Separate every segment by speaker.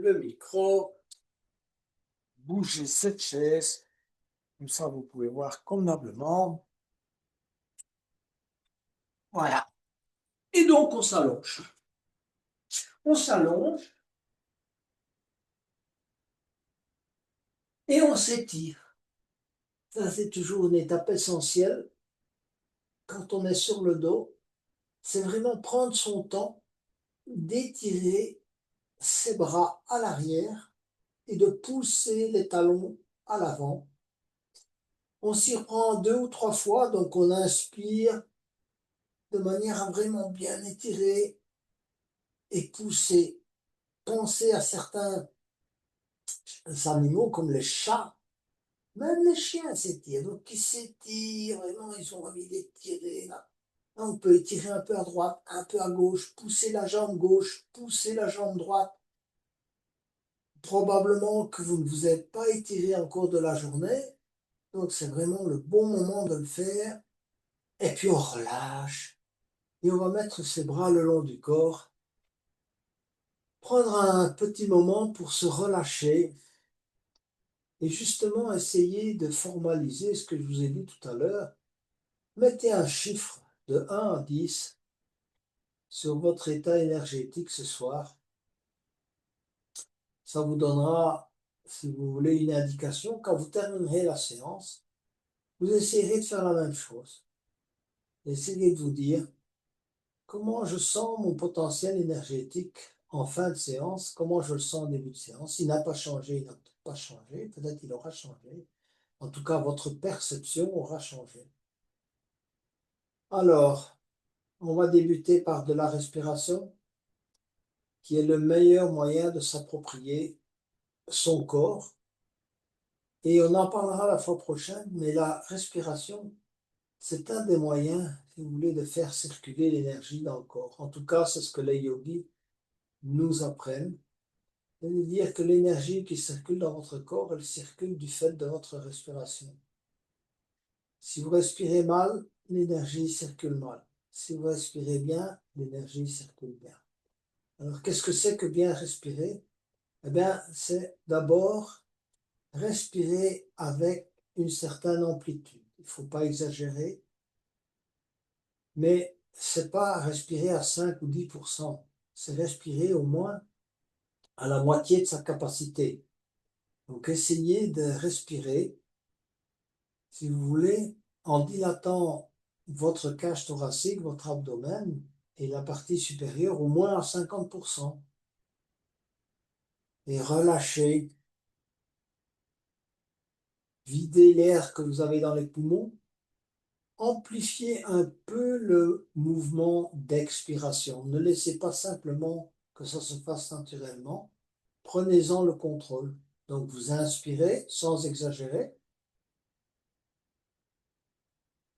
Speaker 1: le micro, bougez cette chaise, comme ça vous pouvez voir convenablement. Voilà. Et donc on s'allonge. On s'allonge et on s'étire. Ça, c'est toujours une étape essentielle quand on est sur le dos. C'est vraiment prendre son temps d'étirer ses bras à l'arrière et de pousser les talons à l'avant. On s'y reprend 2 ou 3 fois, donc on inspire de manière à vraiment bien étirer et pousser. Pensez à certains animaux comme les chats, même les chiens s'étirent, donc ils s'étirent, vraiment ils ont envie d'étirer. Là, on peut étirer un peu à droite, un peu à gauche, pousser la jambe gauche, pousser la jambe droite. Probablement que vous ne vous êtes pas étiré en cours de la journée, donc c'est vraiment le bon moment de le faire. Et puis on relâche, et on va mettre ses bras le long du corps, prendre un petit moment pour se relâcher, et justement essayer de formaliser ce que je vous ai dit tout à l'heure. Mettez un chiffre de 1 à 10 sur votre état énergétique ce soir. Ça vous donnera, si vous voulez, une indication. Quand vous terminerez la séance, vous essayerez de faire la même chose. Essayez de vous dire comment je sens mon potentiel énergétique en fin de séance, comment je le sens au début de séance. S'il n'a pas changé, il n'a peut-être pas changé, peut-être il aura changé. En tout cas, votre perception aura changé. Alors, on va débuter par de la respiration, qui est le meilleur moyen de s'approprier son corps. Et on en parlera la fois prochaine, mais la respiration, c'est un des moyens, si vous voulez, de faire circuler l'énergie dans le corps. En tout cas, c'est ce que les yogis nous apprennent. C'est-à-dire que l'énergie qui circule dans votre corps, elle circule du fait de votre respiration. Si vous respirez mal, l'énergie circule mal. Si vous respirez bien, l'énergie circule bien. Alors, qu'est-ce que c'est que bien respirer? Eh bien, c'est d'abord respirer avec une certaine amplitude. Il ne faut pas exagérer, mais ce n'est pas respirer à 5 ou 10%. C'est respirer au moins à la moitié de sa capacité. Donc, essayez de respirer, si vous voulez, en dilatant votre cage thoracique, votre abdomen et la partie supérieure au moins à 50%. Et relâchez. Videz l'air que vous avez dans les poumons. Amplifiez un peu le mouvement d'expiration. Ne laissez pas simplement que ça se fasse naturellement. Prenez-en le contrôle. Donc vous inspirez sans exagérer.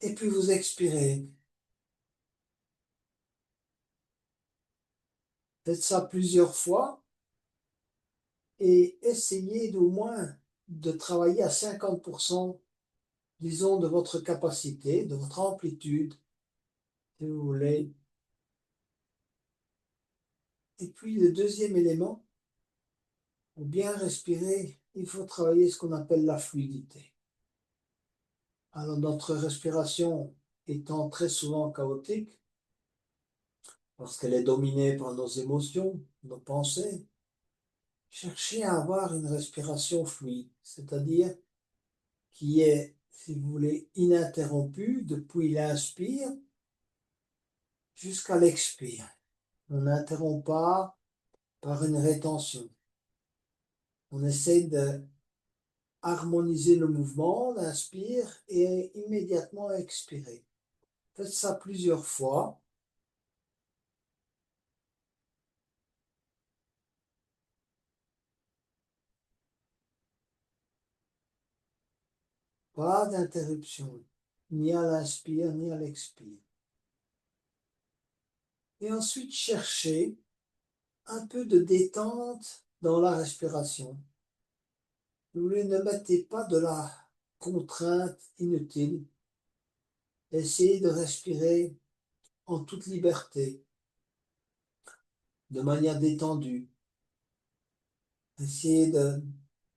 Speaker 1: Et puis vous expirez. Faites ça plusieurs fois et essayez au moins de travailler à 50%, disons, de votre capacité, de votre amplitude, si vous voulez. Et puis le deuxième élément, pour bien respirer, il faut travailler ce qu'on appelle la fluidité. Alors notre respiration étant très souvent chaotique, parce qu'elle est dominée par nos émotions, nos pensées, cherchez à avoir une respiration fluide, c'est-à-dire qui est, si vous voulez, ininterrompue depuis l'inspire jusqu'à l'expire. On n'interrompt pas par une rétention. On essaie de harmoniser le mouvement, on inspire et immédiatement expirer. Faites ça plusieurs fois. Pas d'interruption, ni à l'inspire, ni à l'expire. Et ensuite, cherchez un peu de détente dans la respiration. Vous ne mettez pas de la contrainte inutile. Essayez de respirer en toute liberté, de manière détendue. Essayez de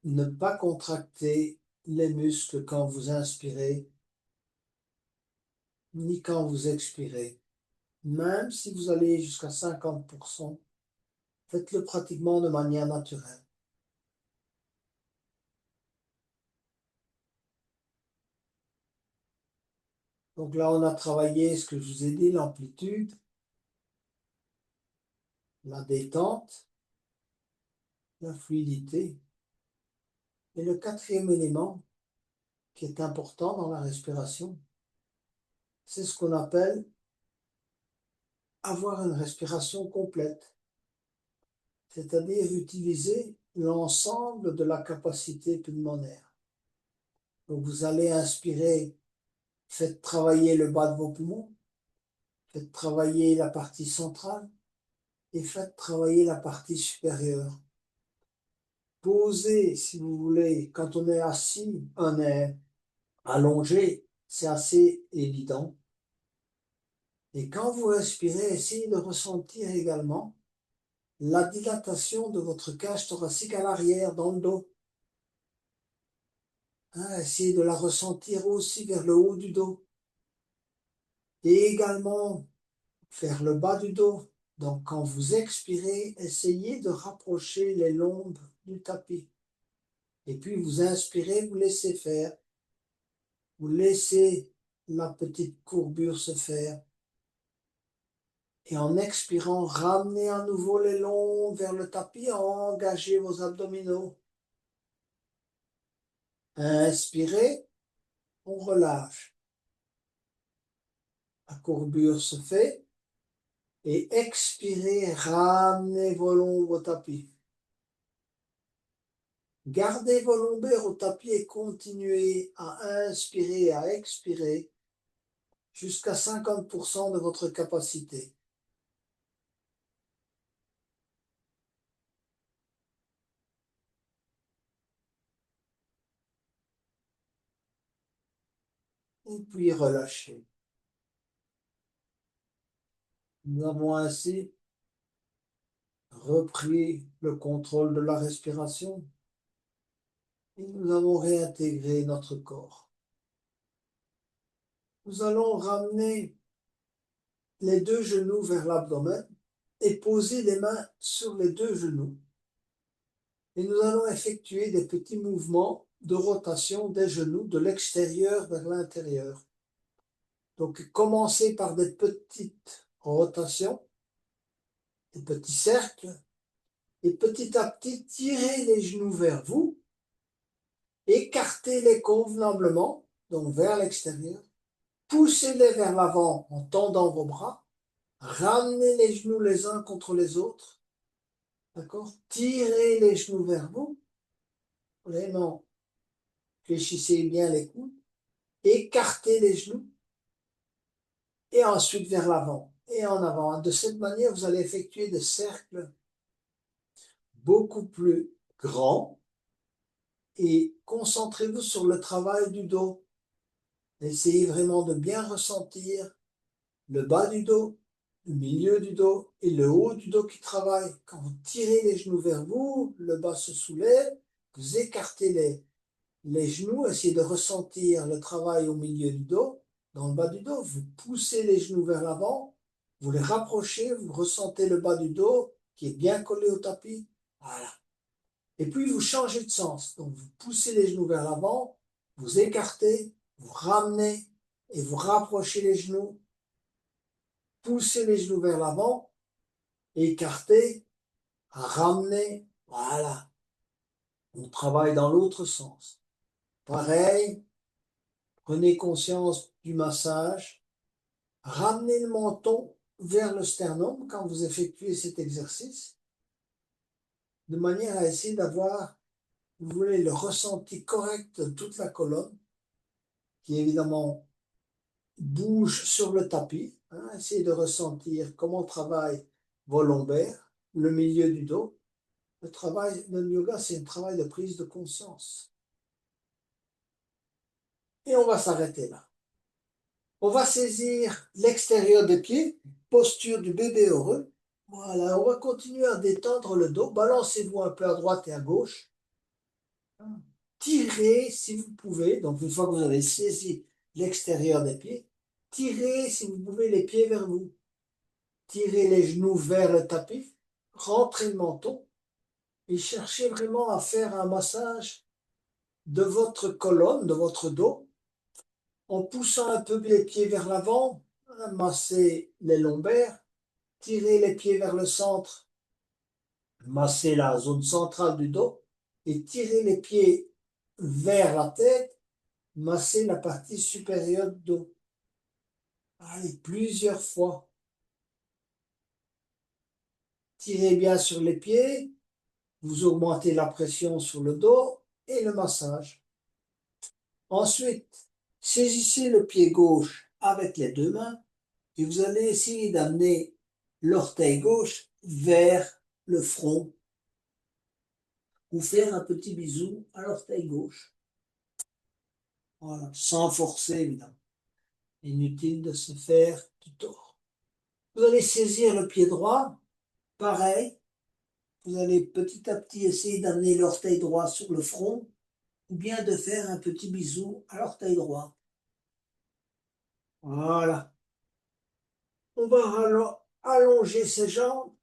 Speaker 1: ne pas contracter les muscles quand vous inspirez, ni quand vous expirez. Même si vous allez jusqu'à 50%, faites-le pratiquement de manière naturelle. Donc là, on a travaillé ce que je vous ai dit, l'amplitude, la détente, la fluidité. Et le quatrième élément qui est important dans la respiration, c'est ce qu'on appelle avoir une respiration complète, c'est-à-dire utiliser l'ensemble de la capacité pulmonaire. Donc vous allez inspirer, faites travailler le bas de vos poumons, faites travailler la partie centrale et faites travailler la partie supérieure. Posez, si vous voulez, quand on est assis, on est allongé, c'est assez évident. Et quand vous respirez, essayez de ressentir également la dilatation de votre cage thoracique à l'arrière, dans le dos. Essayez de la ressentir aussi vers le haut du dos. Et également vers le bas du dos. Donc quand vous expirez, essayez de rapprocher les lombes du tapis. Et puis vous inspirez, vous laissez faire. Vous laissez la petite courbure se faire. Et en expirant, ramenez à nouveau les lombes vers le tapis, engagez vos abdominaux. Inspirez, on relâche. La courbure se fait. Et expirez, ramenez vos lombes au tapis. Gardez vos lombaires au tapis et continuez à inspirer et à expirer jusqu'à 50% de votre capacité. Et puis relâchez. Nous avons ainsi repris le contrôle de la respiration et nous avons réintégré notre corps. Nous allons ramener les deux genoux vers l'abdomen et poser les mains sur les deux genoux. Et nous allons effectuer des petits mouvements de rotation des genoux de l'extérieur vers l'intérieur. Donc, commencez par des petites rotations, des petits cercles, et petit à petit, tirez les genoux vers vous, écartez-les convenablement, donc vers l'extérieur, poussez-les vers l'avant en tendant vos bras, ramenez les genoux les uns contre les autres, d'accord? Tirez les genoux vers vous, vraiment, fléchissez bien les coudes, écartez les genoux, et ensuite vers l'avant et en avant. De cette manière, vous allez effectuer des cercles beaucoup plus grands et concentrez-vous sur le travail du dos. Essayez vraiment de bien ressentir le bas du dos, le milieu du dos et le haut du dos qui travaille. Quand vous tirez les genoux vers vous, le bas se soulève, vous écartez les genoux, essayez de ressentir le travail au milieu du dos, dans le bas du dos, vous poussez les genoux vers l'avant, vous les rapprochez, vous ressentez le bas du dos qui est bien collé au tapis, voilà. Et puis vous changez de sens, donc vous poussez les genoux vers l'avant, vous écartez, vous ramenez et vous rapprochez les genoux, poussez les genoux vers l'avant, écartez, ramenez, voilà. On travaille dans l'autre sens. Pareil, prenez conscience du massage. Ramenez le menton vers le sternum quand vous effectuez cet exercice, de manière à essayer d'avoir, vous voulez, le ressenti correct de toute la colonne, qui évidemment bouge sur le tapis. Essayez de ressentir comment travaillent vos lombaires, le milieu du dos. Le yoga, c'est un travail de prise de conscience. Et on va s'arrêter là. On va saisir l'extérieur des pieds, posture du bébé heureux. Voilà, on va continuer à détendre le dos. Balancez-vous un peu à droite et à gauche. Tirez si vous pouvez. Donc, une fois que vous avez saisi l'extérieur des pieds, tirez si vous pouvez les pieds vers vous. Tirez les genoux vers le tapis. Rentrez le menton et cherchez vraiment à faire un massage de votre colonne, de votre dos, en poussant un peu les pieds vers l'avant, massez les lombaires, tirez les pieds vers le centre, massez la zone centrale du dos et tirez les pieds vers la tête, massez la partie supérieure du dos. Allez, plusieurs fois. Tirez bien sur les pieds, vous augmentez la pression sur le dos et le massage. Ensuite, saisissez le pied gauche avec les deux mains et vous allez essayer d'amener l'orteil gauche vers le front ou faire un petit bisou à l'orteil gauche. Voilà, sans forcer évidemment. Inutile de se faire du tort. Vous allez saisir le pied droit, pareil. Vous allez petit à petit essayer d'amener l'orteil droit sur le front ou bien de faire un petit bisou à l'orteil droit. Voilà. On va allonger ses jambes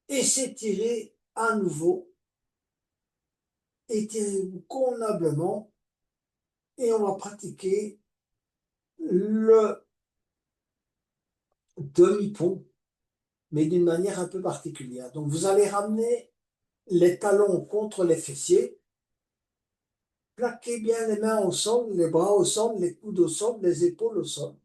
Speaker 1: et s'étirer à nouveau. Étirez-vous convenablement et on va pratiquer le demi-pont, mais d'une manière un peu particulière. Donc vous allez ramener les talons contre les fessiers, plaquez bien les mains au sol, les bras au sol, les coudes au sol, les épaules au sol.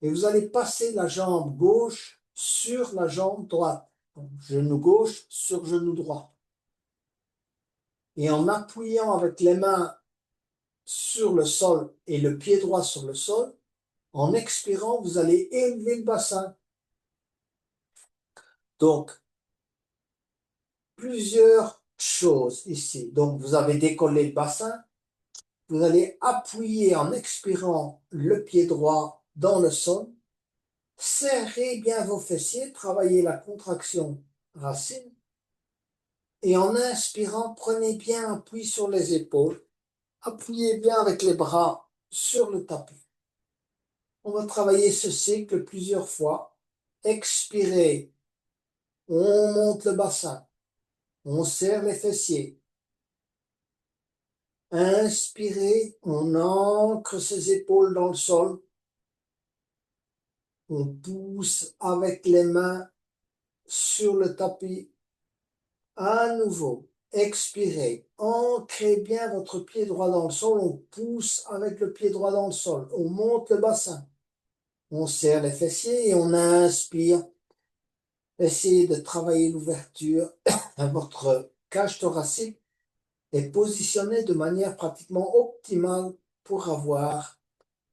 Speaker 1: Et vous allez passer la jambe gauche sur la jambe droite. Donc, genou gauche sur genou droit. Et en appuyant avec les mains sur le sol et le pied droit sur le sol, en expirant, vous allez élever le bassin. Donc, plusieurs choses ici. Donc, vous avez décollé le bassin. Vous allez appuyer en expirant le pied droit dans le sol. Serrez bien vos fessiers, travaillez la contraction racine. Et en inspirant, prenez bien appui sur les épaules. Appuyez bien avec les bras sur le tapis. On va travailler ce cycle plusieurs fois. Expirez, on monte le bassin, on serre les fessiers. Inspirez, on ancre ses épaules dans le sol. On pousse avec les mains sur le tapis. À nouveau, expirez. Ancrez bien votre pied droit dans le sol. On pousse avec le pied droit dans le sol. On monte le bassin. On serre les fessiers et on inspire. Essayez de travailler l'ouverture à votre cage thoracique est positionnée de manière pratiquement optimale pour avoir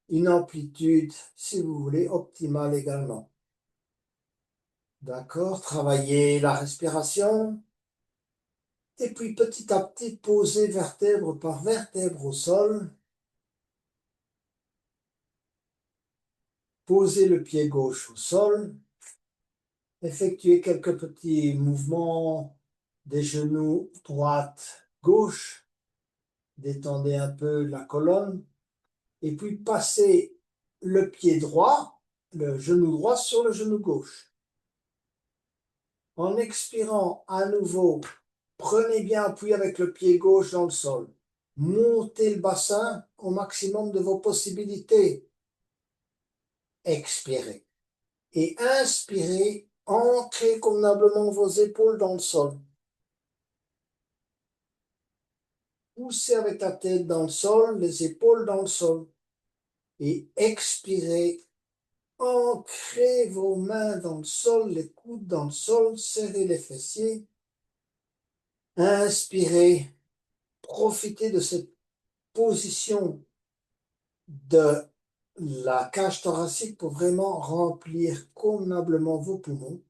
Speaker 1: une amplitude, si vous voulez, optimale également. D'accord? Travaillez la respiration. Et puis petit à petit, posez vertèbre par vertèbre au sol. Posez le pied gauche au sol. Effectuez quelques petits mouvements des genoux droite, gauche. Détendez un peu la colonne. Et puis passez le pied droit, le genou droit sur le genou gauche. En expirant à nouveau, prenez bien appui avec le pied gauche dans le sol. Montez le bassin au maximum de vos possibilités. Expirez. Et inspirez, ancrez convenablement vos épaules dans le sol. Poussez avec la tête dans le sol, les épaules dans le sol. Et expirez, ancrez vos mains dans le sol, les coudes dans le sol, serrez les fessiers. Inspirez, profitez de cette position de la cage thoracique pour vraiment remplir convenablement vos poumons.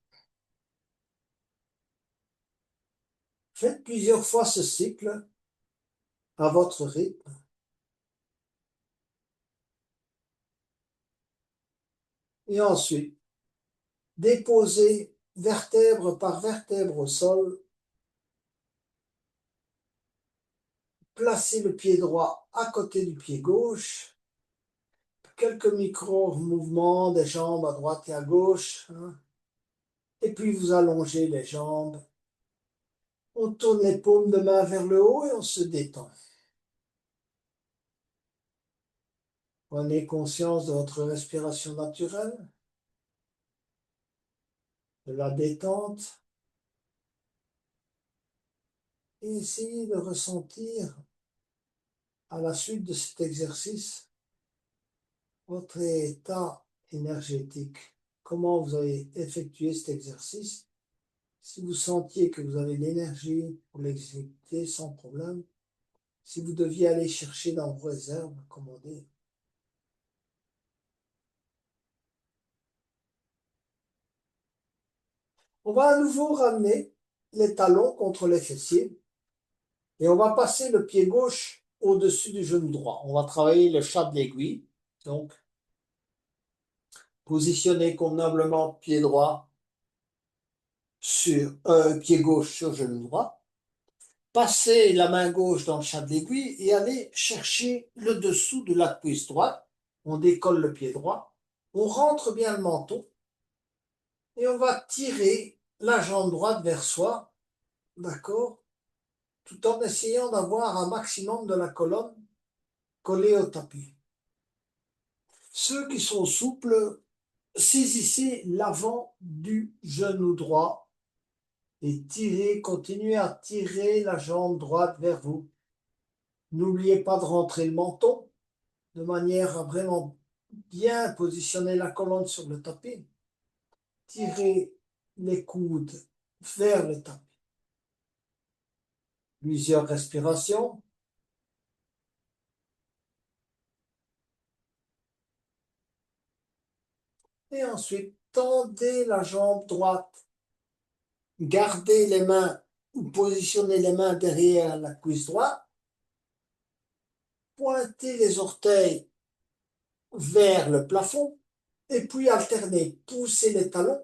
Speaker 1: Faites plusieurs fois ce cycle à votre rythme. Et ensuite, déposez vertèbre par vertèbre au sol. Placez le pied droit à côté du pied gauche. Quelques micro-mouvements des jambes à droite et à gauche. Hein. Et puis vous allongez les jambes. On tourne les paumes de main vers le haut et on se détend. Prenez conscience de votre respiration naturelle, de la détente. Et essayez de ressentir à la suite de cet exercice votre état énergétique. Comment vous avez effectué cet exercice. Si vous sentiez que vous avez l'énergie pour l'exécuter sans problème, si vous deviez aller chercher dans vos réserves, commandez. On va à nouveau ramener les talons contre les fessiers et on va passer le pied gauche au-dessus du genou droit. On va travailler le chat de l'aiguille. Donc, positionnez convenablement pied droit sur pied gauche sur genou droit. Passez la main gauche dans le chat de l'aiguille et allez chercher le dessous de la cuisse droite. On décolle le pied droit. On rentre bien le menton et on va tirer la jambe droite vers soi, d'accord, tout en essayant d'avoir un maximum de la colonne collée au tapis. Ceux qui sont souples, saisissez l'avant du genou droit et tirez, continuez à tirer la jambe droite vers vous. N'oubliez pas de rentrer le menton de manière à vraiment bien positionner la colonne sur le tapis. Tirez les coudes vers le tapis. Plusieurs respirations. Et ensuite, tendez la jambe droite. Gardez les mains ou positionnez les mains derrière la cuisse droite. Pointez les orteils vers le plafond. Et puis alternez. Poussez les talons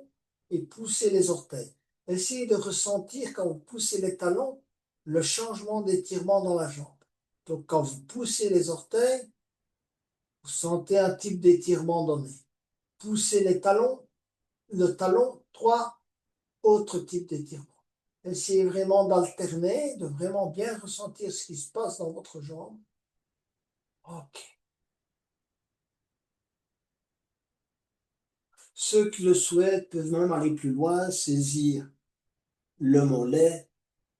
Speaker 1: et poussez les orteils. Essayez de ressentir quand vous poussez les talons le changement d'étirement dans la jambe. Donc quand vous poussez les orteils, vous sentez un type d'étirement donné. Poussez les talons, le talon, 3 autres types d'étirement. Essayez vraiment d'alterner, de vraiment bien ressentir ce qui se passe dans votre jambe. Ok. Ceux qui le souhaitent peuvent même aller plus loin, saisir le mollet,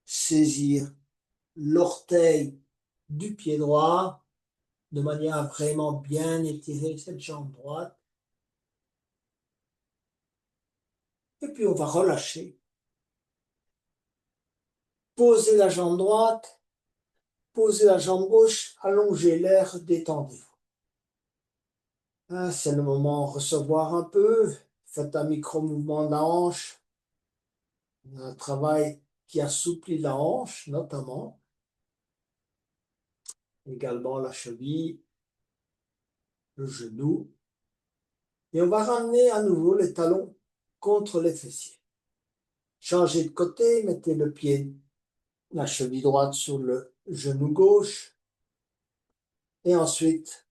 Speaker 1: saisir l'orteil du pied droit, de manière à vraiment bien étirer cette jambe droite. Et puis on va relâcher. Posez la jambe droite, posez la jambe gauche, allongez l'air, détendez-vous. Hein, c'est le moment de recevoir un peu. Faites un micro-mouvement de la hanche. Un travail qui assouplit la hanche, notamment. Également la cheville, le genou. Et on va ramener à nouveau les talons contre les fessiers. Changez de côté, mettez le pied, la cheville droite sur le genou gauche. Et ensuite,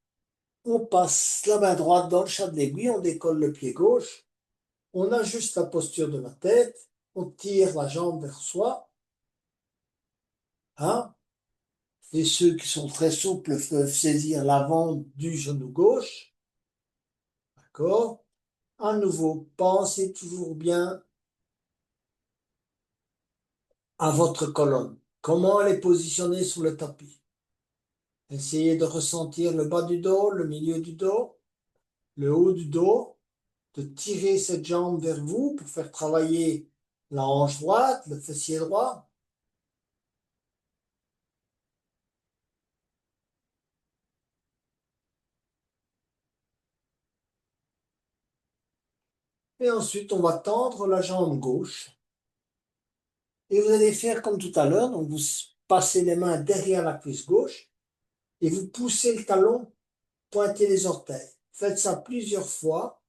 Speaker 1: on passe la main droite dans le chat de l'aiguille, on décolle le pied gauche. On ajuste la posture de la tête, on tire la jambe vers soi. Hein? Et ceux qui sont très souples peuvent saisir l'avant du genou gauche. D'accord? À nouveau, pensez toujours bien à votre colonne. Comment elle est positionnée sur le tapis. Essayez de ressentir le bas du dos, le milieu du dos, le haut du dos, de tirer cette jambe vers vous pour faire travailler la hanche droite, le fessier droit. Et ensuite, on va tendre la jambe gauche. Et vous allez faire comme tout à l'heure. Donc, vous passez les mains derrière la cuisse gauche et vous poussez le talon, pointez les orteils. Faites ça plusieurs fois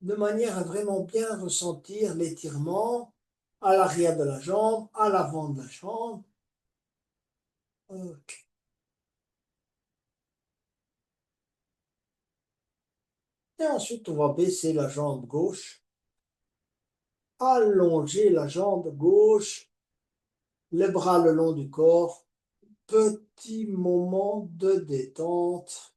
Speaker 1: de manière à vraiment bien ressentir l'étirement à l'arrière de la jambe, à l'avant de la jambe. Ok. Et ensuite, on va baisser la jambe gauche, allonger la jambe gauche, les bras le long du corps. Petit moment de détente.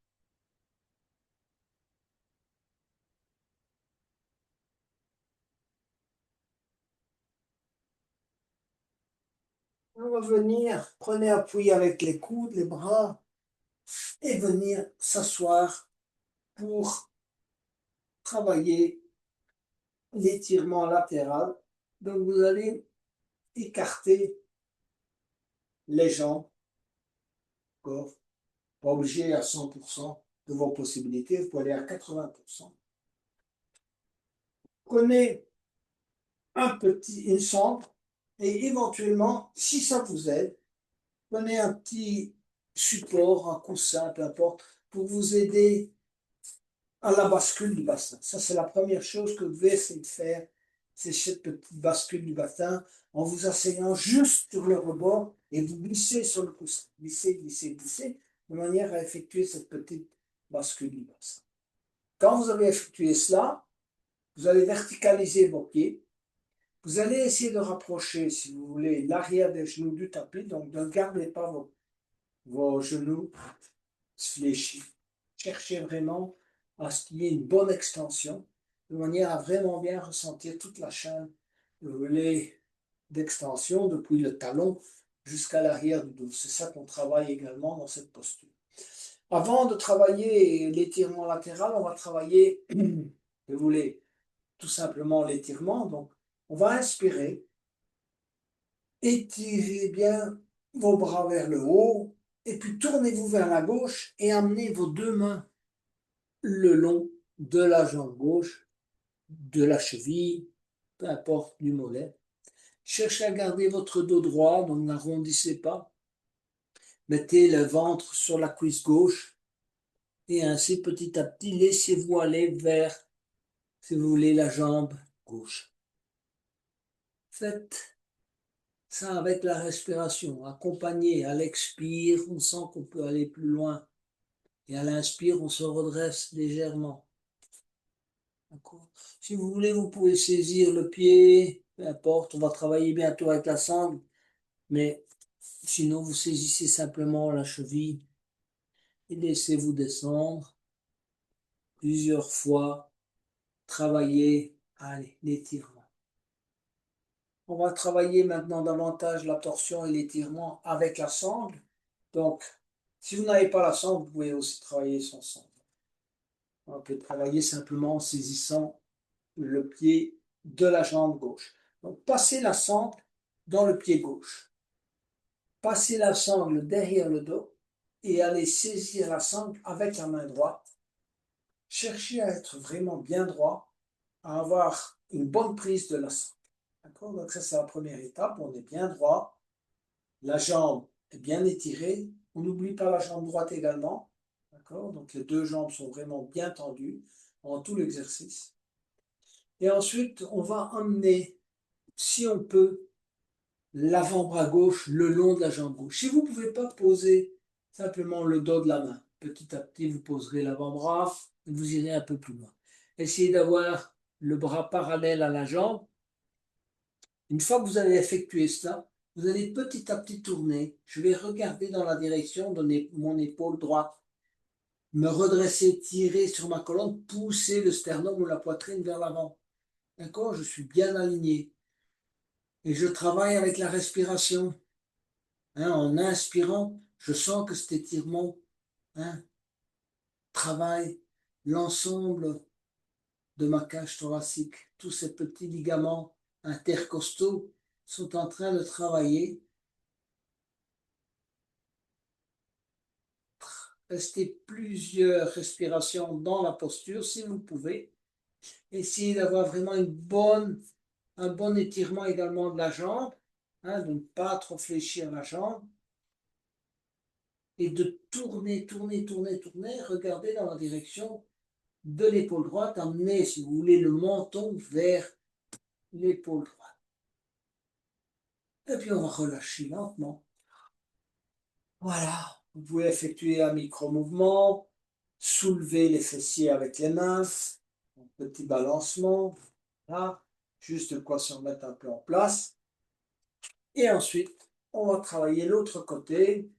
Speaker 1: On va venir, prenez appui avec les coudes, les bras, et venir s'asseoir pour travailler l'étirement latéral. Donc vous allez écarter les jambes, corps, pas obligé à 100% de vos possibilités, vous pouvez aller à 80%. Prenez une sangle et éventuellement, si ça vous aide, prenez un petit support, un coussin, peu importe, pour vous aider à la bascule du bassin. Ça, c'est la première chose que vous devez essayer de faire, c'est cette petite bascule du bassin en vous asseyant juste sur le rebord et vous glissez sur le coussin. Glissez, glissez, glissez, de manière à effectuer cette petite bascule du bassin. Quand vous avez effectué cela, vous allez verticaliser vos pieds. Vous allez essayer de rapprocher, si vous voulez, l'arrière des genoux du tapis. Donc, ne gardez pas vos genoux fléchis. Cherchez vraiment à ce qu'il y ait une bonne extension, de manière à vraiment bien ressentir toute la chaîne d'extension depuis le talon jusqu'à l'arrière du dos. C'est ça qu'on travaille également dans cette posture. Avant de travailler l'étirement latéral, on va travailler, si vous voulez, tout simplement l'étirement. Donc, on va inspirer, étirez bien vos bras vers le haut, et puis tournez-vous vers la gauche et amenez vos deux mains le long de la jambe gauche, de la cheville, peu importe, du mollet. Cherchez à garder votre dos droit, donc n'arrondissez pas. Mettez le ventre sur la cuisse gauche et ainsi petit à petit laissez-vous aller vers, si vous voulez, la jambe gauche. Faites ça avec la respiration, accompagné à l'expire, on sent qu'on peut aller plus loin. Et à l'inspire, on se redresse légèrement. Si vous voulez, vous pouvez saisir le pied, peu importe, on va travailler bientôt avec la sangle, mais sinon vous saisissez simplement la cheville et laissez-vous descendre plusieurs fois, travailler, allez, l'étirement. On va travailler maintenant davantage la torsion et l'étirement avec la sangle. Donc, si vous n'avez pas la sangle, vous pouvez aussi travailler sans sangle. On peut travailler simplement en saisissant le pied de la jambe gauche. Donc, passez la sangle dans le pied gauche. Passez la sangle derrière le dos et allez saisir la sangle avec la main droite. Cherchez à être vraiment bien droit, à avoir une bonne prise de la sangle. D'accord? Donc ça, c'est la première étape. On est bien droit. La jambe est bien étirée. On n'oublie pas la jambe droite également. D'accord? Donc les deux jambes sont vraiment bien tendues en tout l'exercice. Et ensuite, on va emmener, si on peut, l'avant-bras gauche le long de la jambe gauche. Si vous ne pouvez pas poser simplement le dos de la main, petit à petit, vous poserez l'avant-bras et vous irez un peu plus loin. Essayez d'avoir le bras parallèle à la jambe. Une fois que vous avez effectué cela, vous allez petit à petit tourner. Je vais regarder dans la direction de mon épaule droite, me redresser, tirer sur ma colonne, pousser le sternum ou la poitrine vers l'avant. D'accord? Je suis bien aligné. Et je travaille avec la respiration. En inspirant, je sens que cet étirement travaille l'ensemble de ma cage thoracique. Tous ces petits ligaments intercostaux sont en train de travailler. Restez plusieurs respirations dans la posture si vous pouvez. Essayez d'avoir vraiment un bon étirement également de la jambe, de ne pas trop fléchir la jambe. Et de tourner, tourner, tourner, tourner, regardez dans la direction de l'épaule droite, amenez, si vous voulez, le menton vers l'épaule droite. Et puis on va relâcher lentement. Voilà, vous pouvez effectuer un micro-mouvement, soulever les fessiers avec les mains, un petit balancement, là, juste de quoi se remettre un peu en place. Et ensuite, on va travailler l'autre côté.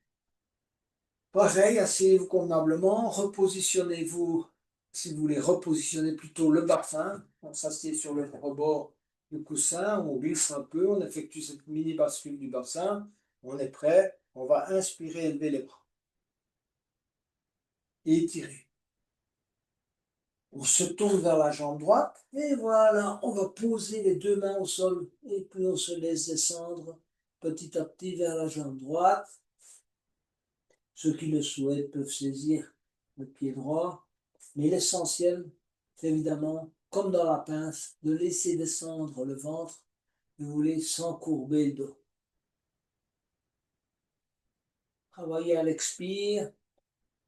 Speaker 1: Pareil, asseyez-vous convenablement, repositionnez-vous, si vous voulez, repositionner plutôt le bassin. On s'assied sur le rebord du coussin, on glisse un peu, on effectue cette mini bascule du bassin. On est prêt, on va inspirer, élever les bras et étirer. On se tourne vers la jambe droite et voilà, on va poser les deux mains au sol et puis on se laisse descendre petit à petit vers la jambe droite. Ceux qui le souhaitent peuvent saisir le pied droit, mais l'essentiel, c'est évidemment, comme dans la pince, de laisser descendre le ventre, vous voulez, sans courber le dos. Travaillez à l'expire,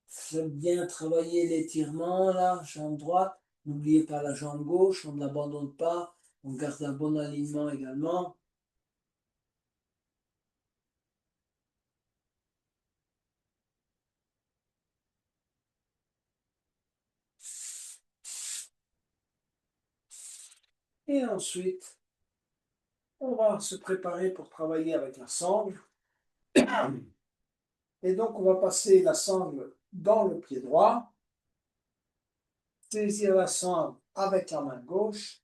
Speaker 1: faites bien travailler l'étirement, là, jambe droite. N'oubliez pas la jambe gauche, on ne l'abandonne pas, on garde un bon alignement également. Et ensuite, on va se préparer pour travailler avec la sangle. Et donc, on va passer la sangle dans le pied droit, saisir la sangle avec la main gauche,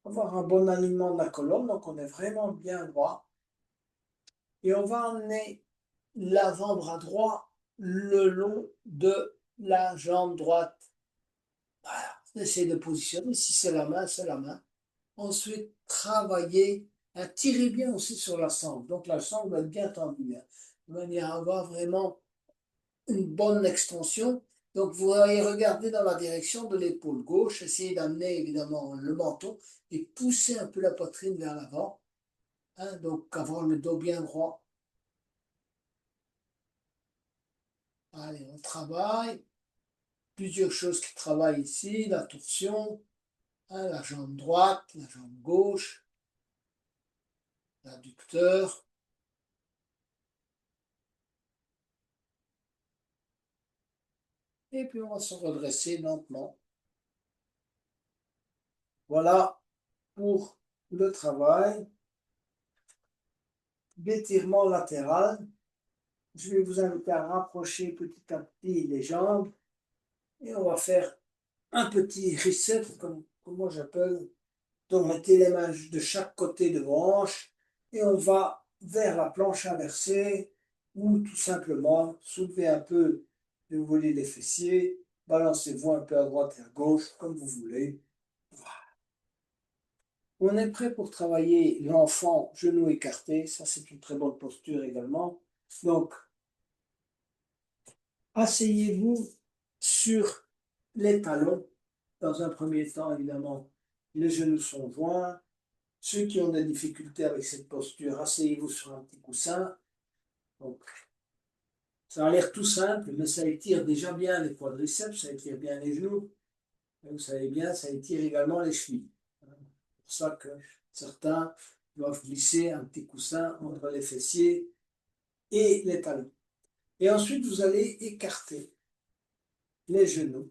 Speaker 1: avoir un bon alignement de la colonne, donc on est vraiment bien droit. Et on va emmener l'avant-bras droit le long de la jambe droite. Voilà, on essaie de positionner, si c'est la main, c'est la main. Ensuite, travailler, tirez bien aussi sur la sangle. Donc la sangle va être bien tendue, hein, de manière à avoir vraiment une bonne extension. Donc vous allez regarder dans la direction de l'épaule gauche, essayez d'amener évidemment le menton et pousser un peu la poitrine vers l'avant. Hein, donc avoir le dos bien droit. Allez, on travaille. Plusieurs choses qui travaillent ici, la torsion, hein, la jambe droite, la jambe gauche, l'adducteur. Et puis on va se redresser lentement. Voilà pour le travail d'étirement latéral. Je vais vous inviter à rapprocher petit à petit les jambes et on va faire un petit reset, comme moi j'appelle. Donc mettez les mains de chaque côté de vos hanches et on va vers la planche inversée ou tout simplement soulever un peu le volet des fessiers, balancez-vous un peu à droite et à gauche comme vous voulez. On est prêt pour travailler l'enfant genou écarté, ça c'est une très bonne posture également. Donc asseyez-vous sur les talons. Dans un premier temps, évidemment, les genoux sont joints. Ceux qui ont des difficultés avec cette posture, asseyez-vous sur un petit coussin. Donc, ça a l'air tout simple, mais ça étire déjà bien les quadriceps, ça étire bien les genoux. Et vous savez bien, ça étire également les chevilles. C'est pour ça que certains doivent glisser un petit coussin entre les fessiers et les talons. Et ensuite, vous allez écarter les genoux.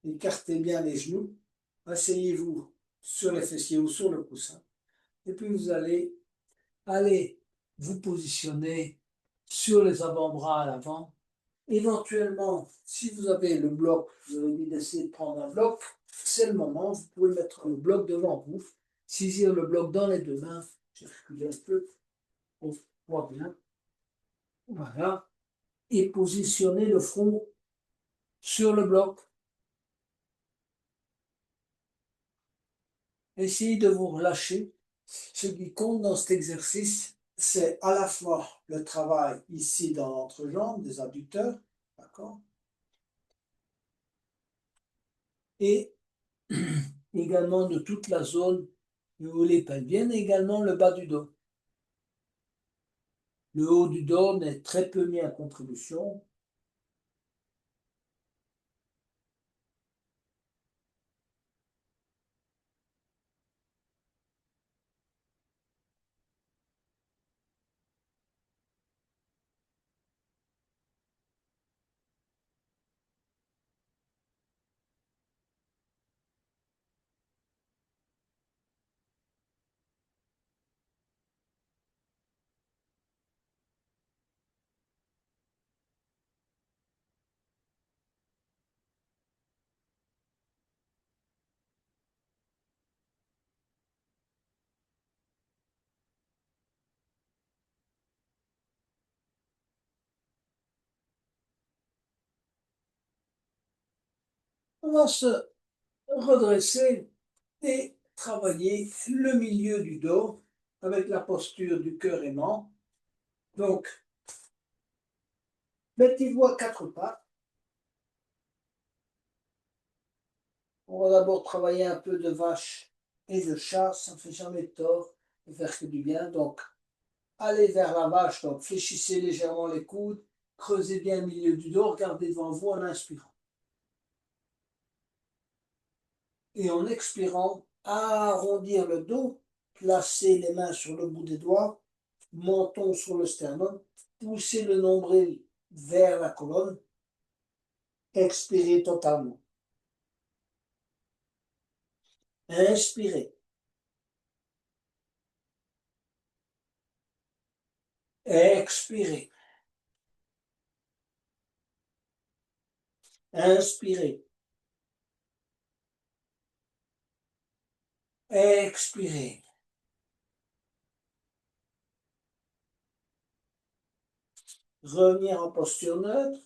Speaker 1: Écartez bien les genoux. Asseyez-vous sur les fessiers ou sur le coussin. Et puis, vous allez vous positionner sur les avant-bras à l'avant. Éventuellement, si vous avez le bloc, vous avez envie d'essayer de prendre un bloc, c'est le moment, vous pouvez mettre le bloc devant vous, saisir le bloc dans les deux mains, j'ai reculé un peu, on voit bien, voilà, et positionner le front sur le bloc. Essayez de vous relâcher. Ce qui compte dans cet exercice, c'est à la fois le travail ici dans l'entrejambe, des adducteurs, d'accord, et également de toute la zone du volet pelvien, et également le bas du dos. Le haut du dos n'est très peu mis à contribution. On va se redresser et travailler le milieu du dos avec la posture du cœur aimant. Donc, mettez-vous à quatre pattes. On va d'abord travailler un peu de vache et de chat, ça ne fait jamais de tort, de faire que du bien. Donc, allez vers la vache, donc fléchissez légèrement les coudes, creusez bien le milieu du dos, regardez devant vous en inspirant. Et en expirant, arrondir le dos, placez les mains sur le bout des doigts, menton sur le sternum, poussez le nombril vers la colonne, expirez totalement. Inspirez, expirez, inspirez, expirez. Revenir en posture neutre,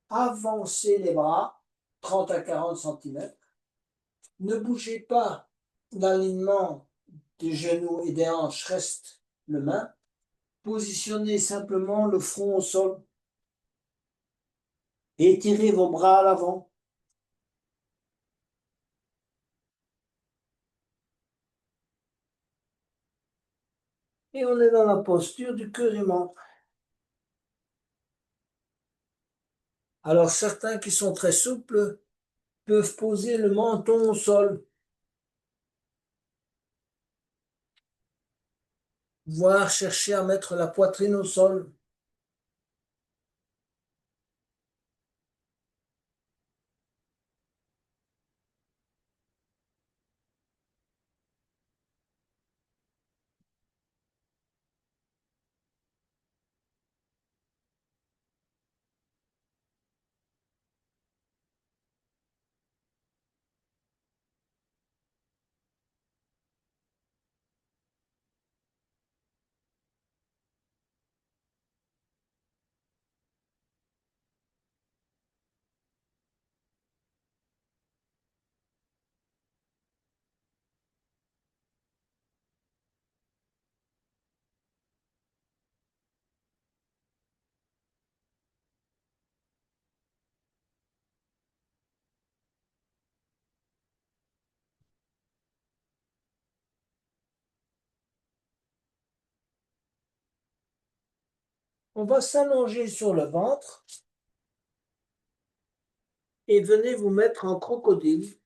Speaker 1: avancez les bras 30 à 40 cm. Ne bougez pas, l'alignement des genoux et des hanches reste le même. Positionnez simplement le front au sol. Étirez vos bras à l'avant. Et on est dans la posture du cœur aimant. Alors certains qui sont très souples peuvent poser le menton au sol, voire chercher à mettre la poitrine au sol. On va s'allonger sur le ventre et venez vous mettre en crocodile.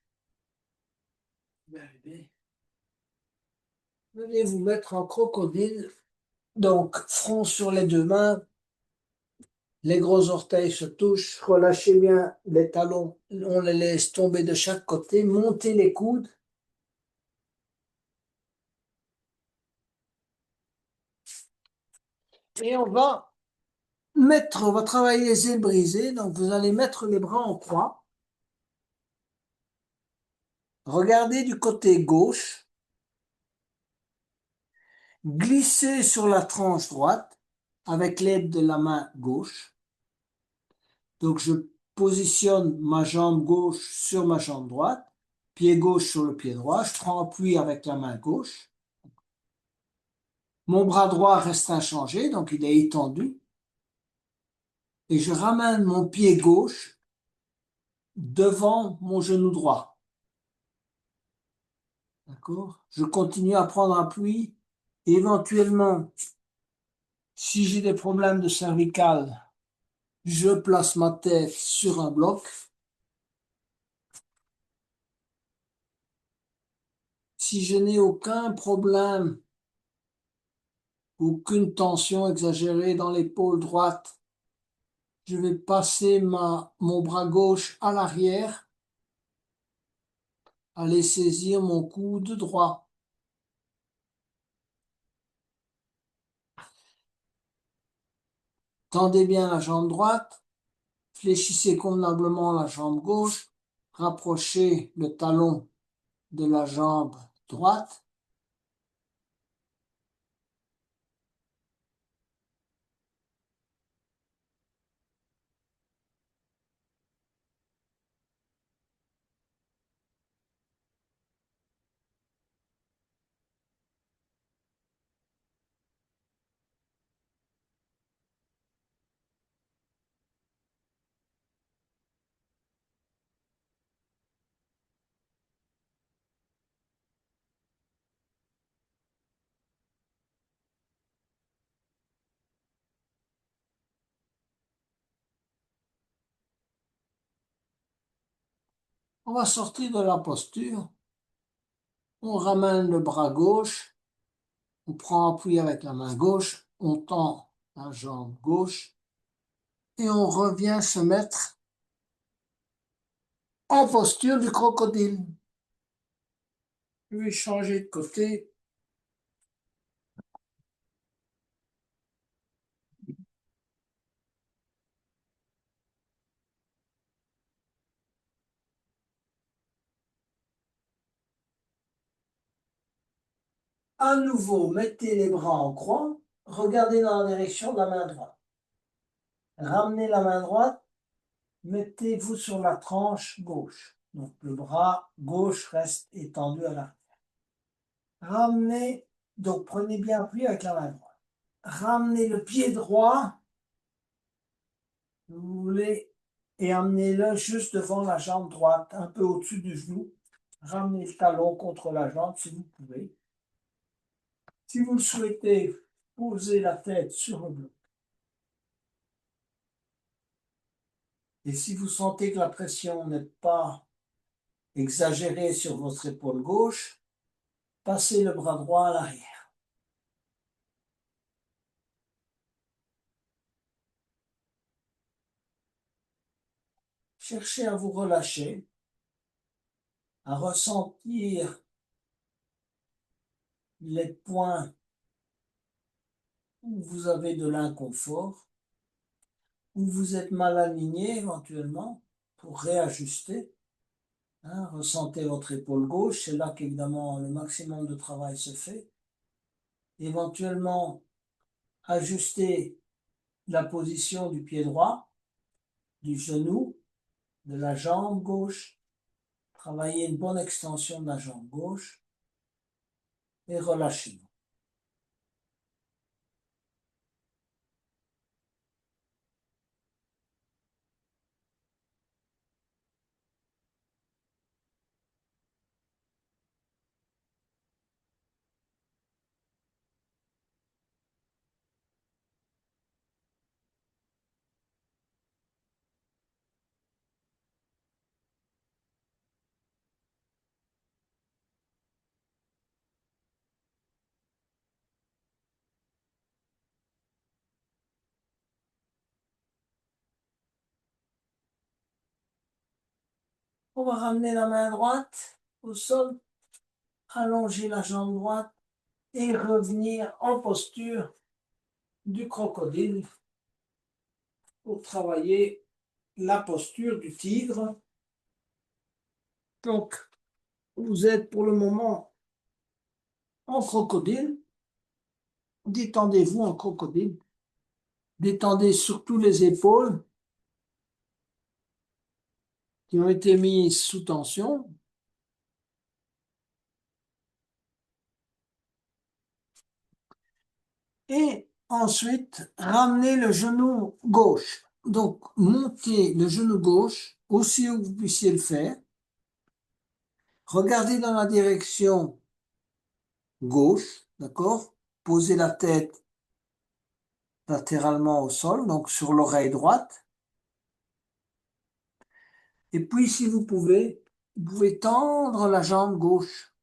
Speaker 1: Venez vous mettre en crocodile. Donc, front sur les deux mains, les gros orteils se touchent, relâchez bien les talons, on les laisse tomber de chaque côté, montez les coudes. Et on va travailler les ailes brisées. Donc, vous allez mettre les bras en croix. Regardez du côté gauche. Glissez sur la tranche droite avec l'aide de la main gauche. Donc, je positionne ma jambe gauche sur ma jambe droite, pied gauche sur le pied droit. Je prends appui avec la main gauche. Mon bras droit reste inchangé, donc il est étendu. Et je ramène mon pied gauche devant mon genou droit. D'accord? Je continue à prendre appui. Éventuellement, si j'ai des problèmes de cervicale, je place ma tête sur un bloc. Si je n'ai aucun problème, aucune tension exagérée dans l'épaule droite, je vais passer mon bras gauche à l'arrière, aller saisir mon coude droit. Tendez bien la jambe droite, fléchissez convenablement la jambe gauche, rapprochez le talon de la jambe droite. On va sortir de la posture. On ramène le bras gauche. On prend appui avec la main gauche. On tend la jambe gauche. Et on revient se mettre en posture du crocodile. Je vais changer de côté. À nouveau, mettez les bras en croix. Regardez dans la direction de la main droite. Ramenez la main droite. Mettez-vous sur la tranche gauche. Donc le bras gauche reste étendu à l'arrière. Ramenez, donc prenez bien appui avec la main droite. Ramenez le pied droit, vous voulez, et amenez-le juste devant la jambe droite, un peu au-dessus du genou. Ramenez le talon contre la jambe si vous pouvez. Si vous le souhaitez, posez la tête sur le bloc. Et si vous sentez que la pression n'est pas exagérée sur votre épaule gauche, passez le bras droit à l'arrière. Cherchez à vous relâcher, à ressentir les points où vous avez de l'inconfort, où vous êtes mal aligné éventuellement pour réajuster. Ressentez votre épaule gauche, c'est là qu'évidemment le maximum de travail se fait. Éventuellement, ajustez la position du pied droit, du genou, de la jambe gauche. Travaillez une bonne extension de la jambe gauche et relâchez. On va ramener la main droite au sol, allonger la jambe droite et revenir en posture du crocodile pour travailler la posture du tigre. Donc, vous êtes pour le moment en crocodile. Détendez-vous en crocodile. Détendez surtout les épaules qui ont été mises sous tension. Et ensuite, ramenez le genou gauche. Donc, montez le genou gauche aussi haut que vous puissiez le faire. Regardez dans la direction gauche, d'accord? Posez la tête latéralement au sol, donc sur l'oreille droite. Et puis, si vous pouvez tendre la jambe gauche.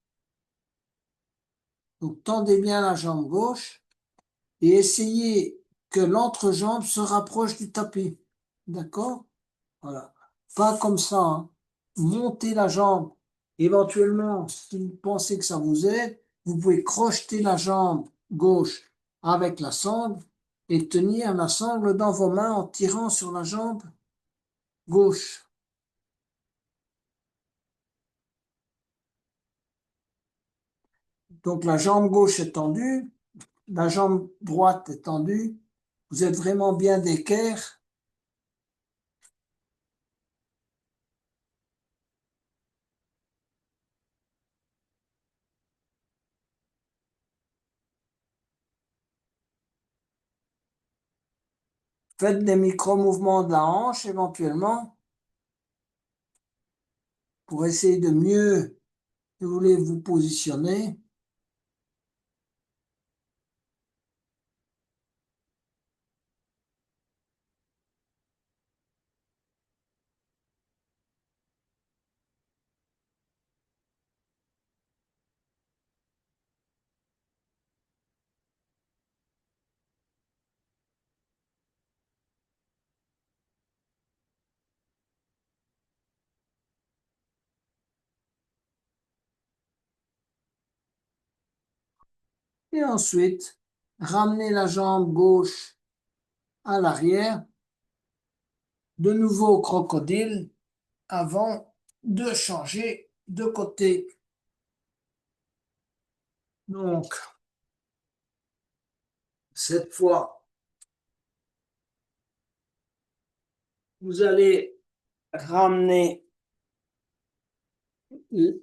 Speaker 1: Donc, tendez bien la jambe gauche et essayez que l'entrejambe se rapproche du tapis. D'accord? Voilà. Pas comme ça, hein. Montez la jambe. Éventuellement, si vous pensez que ça vous aide, vous pouvez crocheter la jambe gauche avec la sangle et tenir la sangle dans vos mains en tirant sur la jambe gauche. Donc la jambe gauche est tendue, la jambe droite est tendue. Vous êtes vraiment bien d'équerre. Faites des micro-mouvements de la hanche éventuellement pour essayer de mieux, si vous voulez, vous positionner. Et ensuite, ramenez la jambe gauche à l'arrière, de nouveau au crocodile, avant de changer de côté. Donc, cette fois, vous allez ramener,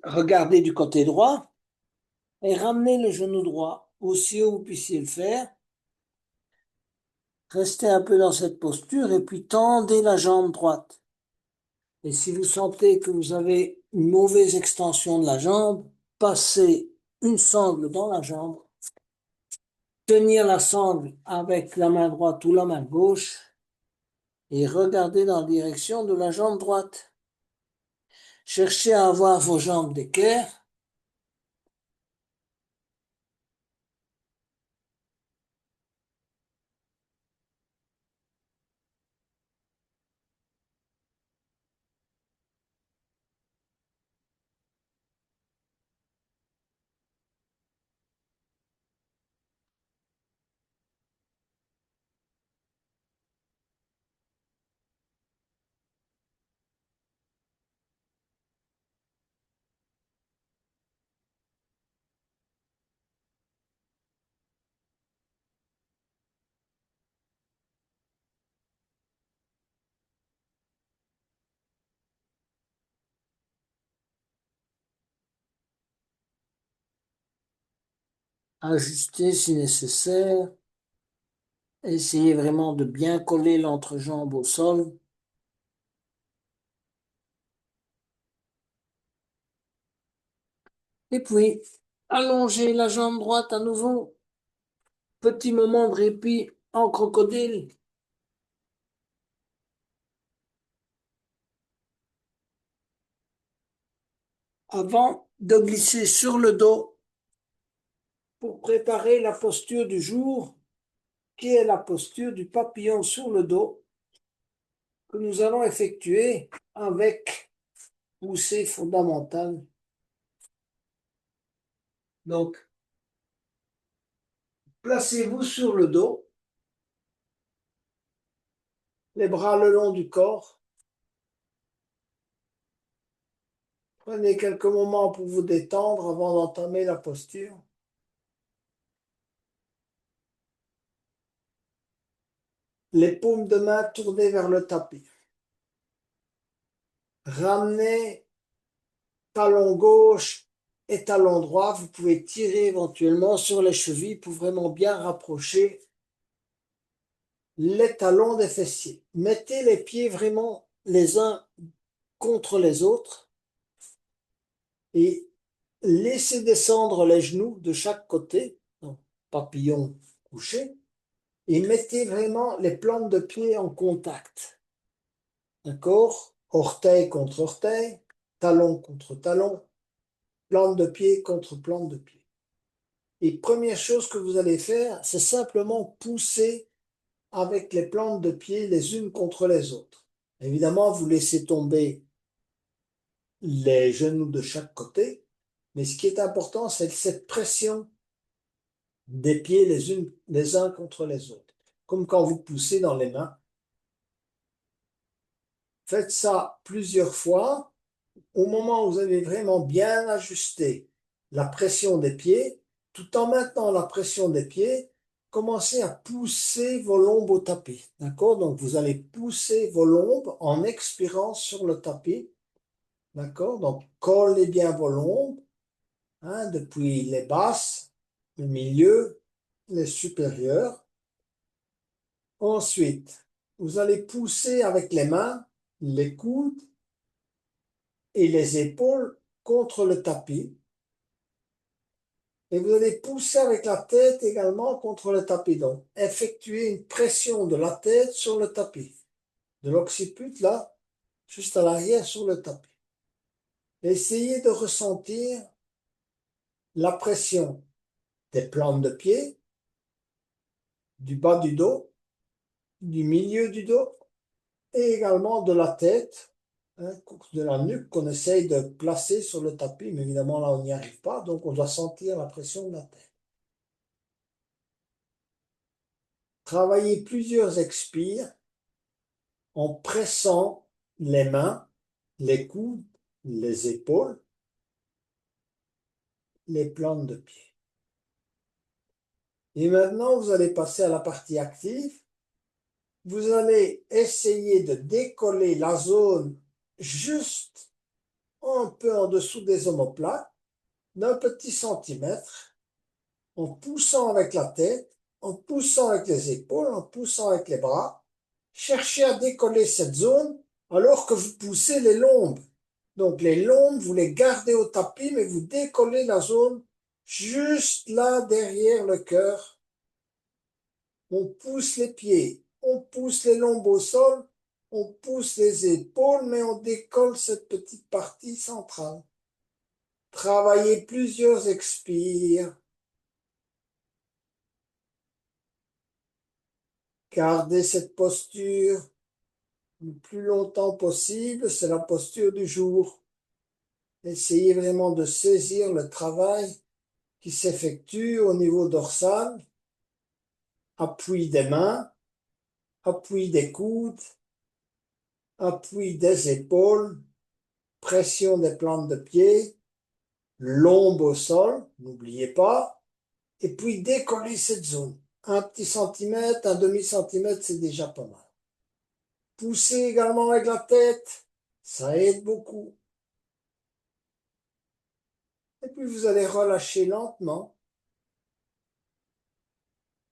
Speaker 1: regarder du côté droit et ramener le genou droit aussi haut que vous puissiez le faire. Restez un peu dans cette posture et puis tendez la jambe droite. Et si vous sentez que vous avez une mauvaise extension de la jambe, passez une sangle dans la jambe, tenir la sangle avec la main droite ou la main gauche et regardez dans la direction de la jambe droite. Cherchez à avoir vos jambes d'équerre. Ajustez si nécessaire. Essayez vraiment de bien coller l'entrejambe au sol. Et puis, allongez la jambe droite à nouveau. Petit moment de répit en crocodile. Avant de glisser sur le dos pour préparer la posture du jour, qui est la posture du papillon sur le dos, que nous allons effectuer avec poussée fondamentale. Donc, placez-vous sur le dos, les bras le long du corps. Prenez quelques moments pour vous détendre avant d'entamer la posture. Les paumes de main tournées vers le tapis. Ramenez talon gauche et talon droit. Vous pouvez tirer éventuellement sur les chevilles pour vraiment bien rapprocher les talons des fessiers. Mettez les pieds vraiment les uns contre les autres et laissez descendre les genoux de chaque côté, donc papillon couché, et mettez vraiment les plantes de pied en contact. D'accord? Orteil contre orteil, talon contre talon, plante de pied contre plante de pied. Et première chose que vous allez faire, c'est simplement pousser avec les plantes de pied les unes contre les autres. Évidemment, vous laissez tomber les genoux de chaque côté, mais ce qui est important, c'est cette pression des pieds les uns contre les autres, comme quand vous poussez dans les mains. Faites ça plusieurs fois. Au moment où vous avez vraiment bien ajusté la pression des pieds, tout en maintenant la pression des pieds, commencez à pousser vos lombes au tapis. D'accord? Donc, vous allez pousser vos lombes en expirant sur le tapis. D'accord? Donc, collez bien vos lombes, hein, depuis les basses, le milieu, les supérieures. Ensuite, vous allez pousser avec les mains, les coudes et les épaules contre le tapis. Et vous allez pousser avec la tête également contre le tapis. Donc, effectuer une pression de la tête sur le tapis. De l'occiput, là, juste à l'arrière sur le tapis. Essayez de ressentir la pression des plantes de pied, du bas du dos, du milieu du dos et également de la tête, hein, de la nuque qu'on essaye de placer sur le tapis. Mais évidemment, là, on n'y arrive pas. Donc, on doit sentir la pression de la tête. Travaillez plusieurs expires en pressant les mains, les coudes, les épaules, les plantes de pied. Et maintenant, vous allez passer à la partie active. Vous allez essayer de décoller la zone juste un peu en dessous des omoplates, d'un petit centimètre, en poussant avec la tête, en poussant avec les épaules, en poussant avec les bras. Cherchez à décoller cette zone alors que vous poussez les lombes. Donc les lombes, vous les gardez au tapis, mais vous décollez la zone juste là derrière le cœur. On pousse les pieds, on pousse les lombes au sol, on pousse les épaules, mais on décolle cette petite partie centrale. Travaillez plusieurs expires. Gardez cette posture le plus longtemps possible, c'est la posture du jour. Essayez vraiment de saisir le travail qui s'effectue au niveau dorsal, appui des mains, appui des coudes, appui des épaules, pression des plantes de pied, lombe au sol, n'oubliez pas, et puis décoller cette zone. Un petit centimètre, un demi-centimètre, c'est déjà pas mal. Poussez également avec la tête, ça aide beaucoup. Et puis vous allez relâcher lentement.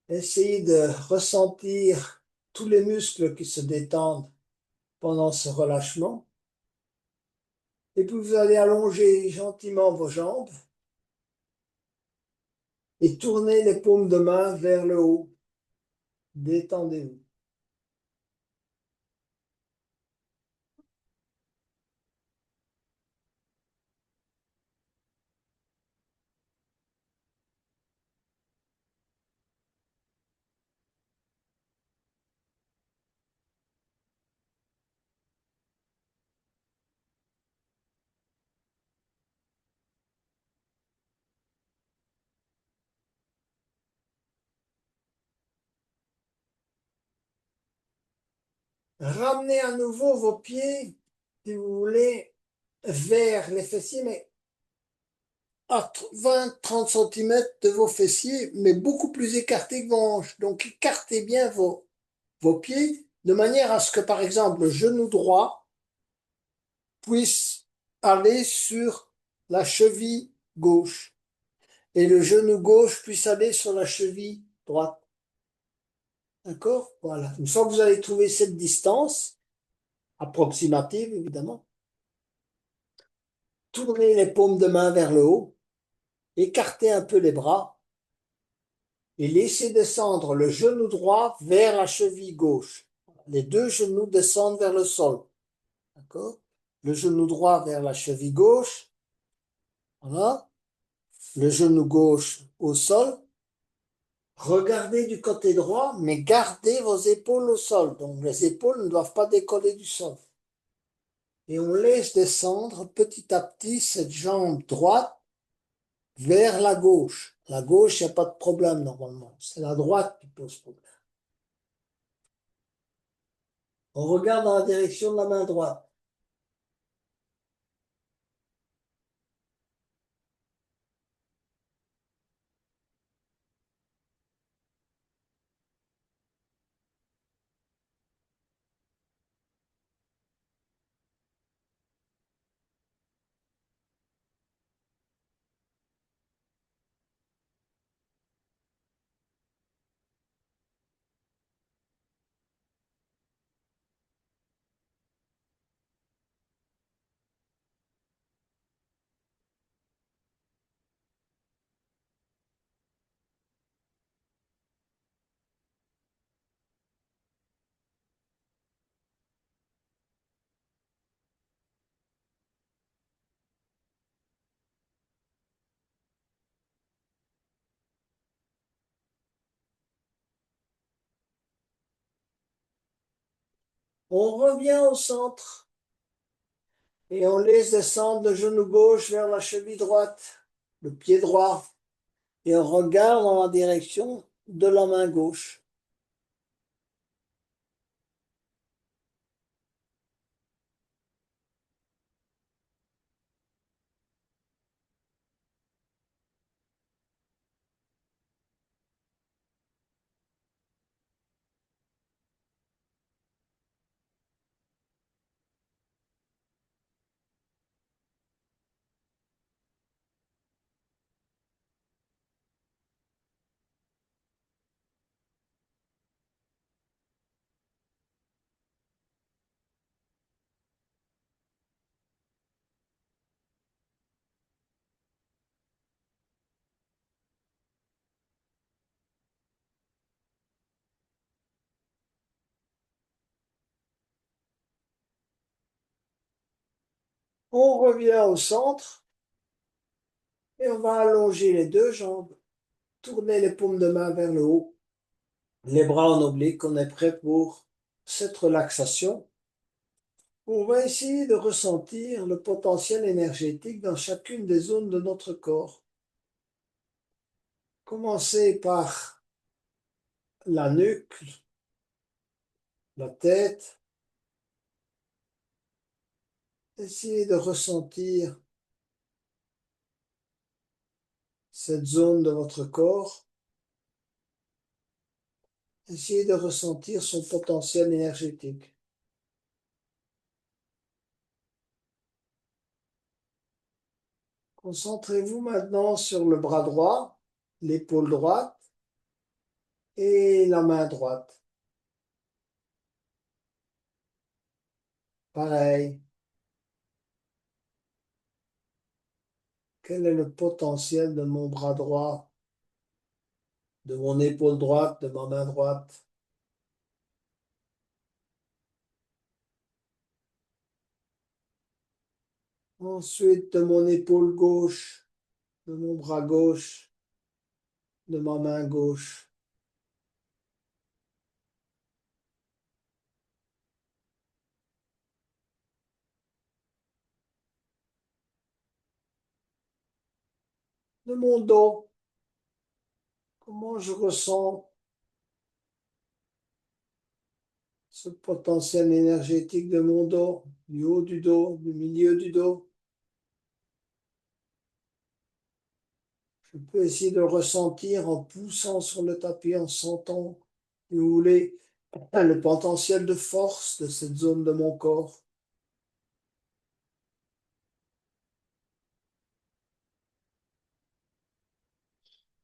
Speaker 1: Essayez de ressentir tous les muscles qui se détendent pendant ce relâchement. Et puis vous allez allonger gentiment vos jambes et tourner les paumes de main vers le haut. Détendez-vous. Ramenez à nouveau vos pieds, si vous voulez, vers les fessiers, mais à 20-30 cm de vos fessiers, mais beaucoup plus écartés que vos hanches. Donc écartez bien vos pieds de manière à ce que, par exemple, le genou droit puisse aller sur la cheville gauche et le genou gauche puisse aller sur la cheville droite. D'accord? Voilà. Une fois que vous allez trouver cette distance, approximative évidemment, tournez les paumes de main vers le haut, écartez un peu les bras et laissez descendre le genou droit vers la cheville gauche. Les deux genoux descendent vers le sol. D'accord? Le genou droit vers la cheville gauche. Voilà. Le genou gauche au sol. Regardez du côté droit, mais gardez vos épaules au sol. Donc les épaules ne doivent pas décoller du sol. Et on laisse descendre petit à petit cette jambe droite vers la gauche. La gauche, il n'y a pas de problème normalement. C'est la droite qui pose problème. On regarde dans la direction de la main droite. On revient au centre et on laisse descendre le genou gauche vers la cheville droite, le pied droit, et on regarde dans la direction de la main gauche. On revient au centre et on va allonger les deux jambes, tourner les paumes de main vers le haut, les bras en oblique. On est prêt pour cette relaxation. On va essayer de ressentir le potentiel énergétique dans chacune des zones de notre corps. Commencez par la nuque, la tête. Essayez de ressentir cette zone de votre corps. Essayez de ressentir son potentiel énergétique. Concentrez-vous maintenant sur le bras droit, l'épaule droite et la main droite. Pareil. Quel est le potentiel de mon bras droit, de mon épaule droite, de ma main droite? Ensuite, de mon épaule gauche, de mon bras gauche, de ma main gauche. De mon dos, comment je ressens ce potentiel énergétique de mon dos, du haut du dos, du milieu du dos. Je peux essayer de le ressentir en poussant sur le tapis, en sentant, si vous voulez, le potentiel de force de cette zone de mon corps.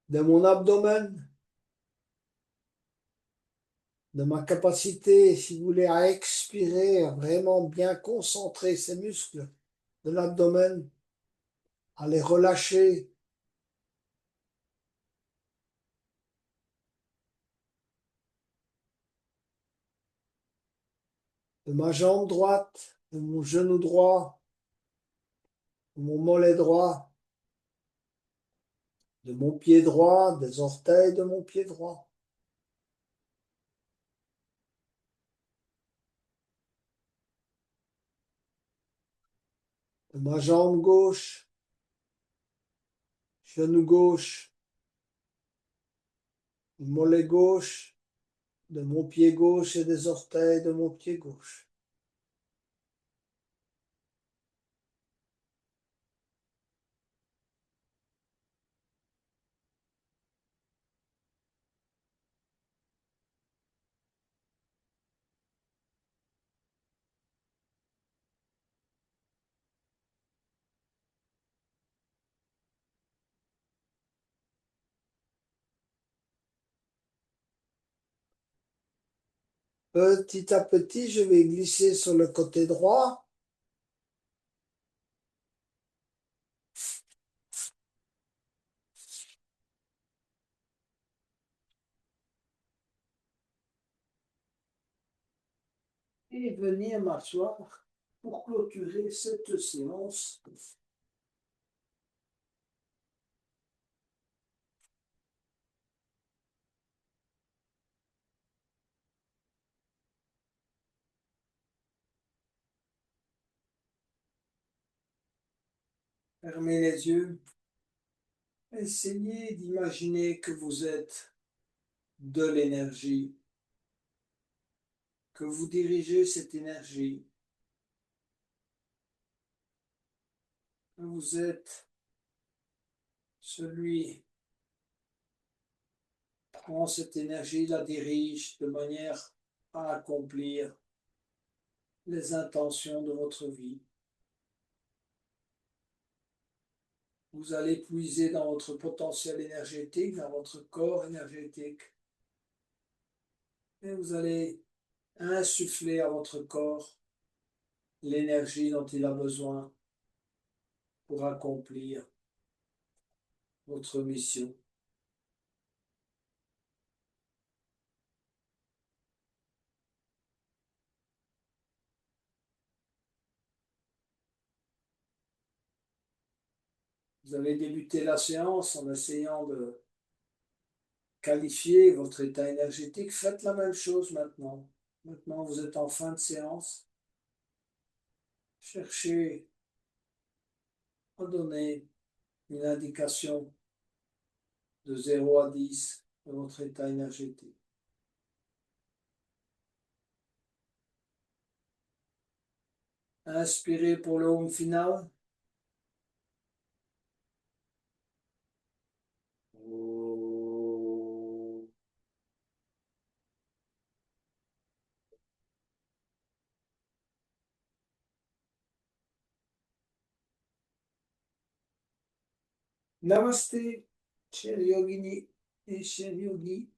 Speaker 1: De mon abdomen, de ma capacité, si vous voulez, à expirer, à vraiment bien concentrer ces muscles de l'abdomen, à les relâcher. De ma jambe droite, de mon genou droit, de mon mollet droit, de mon pied droit, des orteils de mon pied droit, de ma jambe gauche, genou gauche, mollet gauche, de mon pied gauche et des orteils de mon pied gauche. Petit à petit, je vais glisser sur le côté droit. Et venir m'asseoir pour clôturer cette séance. Fermez les yeux. Essayez d'imaginer que vous êtes de l'énergie, que vous dirigez cette énergie, que vous êtes celui qui prend cette énergie, la dirige de manière à accomplir les intentions de votre vie. Vous allez puiser dans votre potentiel énergétique, dans votre corps énergétique, et vous allez insuffler à votre corps l'énergie dont il a besoin pour accomplir votre mission. Vous avez débuté la séance en essayant de qualifier votre état énergétique. Faites la même chose maintenant. Maintenant, vous êtes en fin de séance. Cherchez à donner une indication de 0 à 10 de votre état énergétique. Inspirez pour le home final. Namasté, cher yogini et cher yogi.